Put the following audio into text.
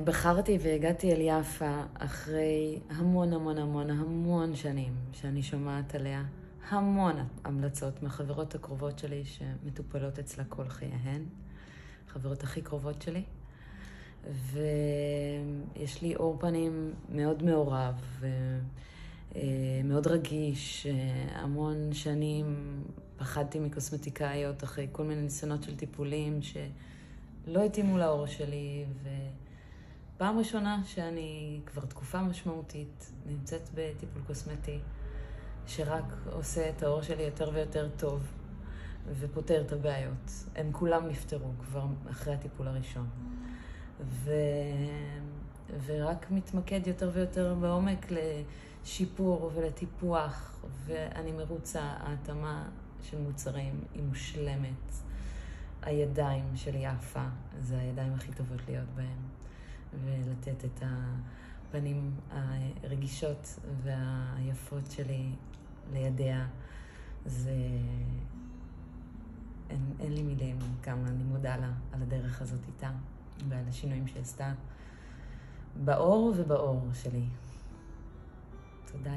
בחרתי והגעתי אל יפה אחרי המון שנים שאני שומעת עליה המון המלצות מהחברות הקרובות שלי שמטופלות אצלה כל חייהן, חברות הכי קרובות שלי, ויש לי אור פנים מאוד מעורב ומאוד רגיש. המון שנים פחדתי מקוסמטיקאיות אחרי כל מיני ניסיונות של טיפולים שלא התאימו לאור שלי, ופעם ראשונה שאני כבר תקופה משמעותית נמצאת בטיפול קוסמטי שרק עושה את האור שלי יותר ויותר טוב ופותר את הבעיות. הם כולם נפטרו כבר אחרי הטיפול הראשון. ורק מתמקד יותר ויותר בעומק לשיפור ולטיפוח, ואני מרוצה. ההתאמה של מוצרים היא מושלמת. הידיים של יפה, זה הידיים הכי טובות להיות בהם, ולתת את הפנים הרגישות והיפות שלי לידיה, זה אין לי מילים כמה אני מודה לה על הדרך הזאת איתה ועל השינויים שעשתה באור ובאור שלי. תודה.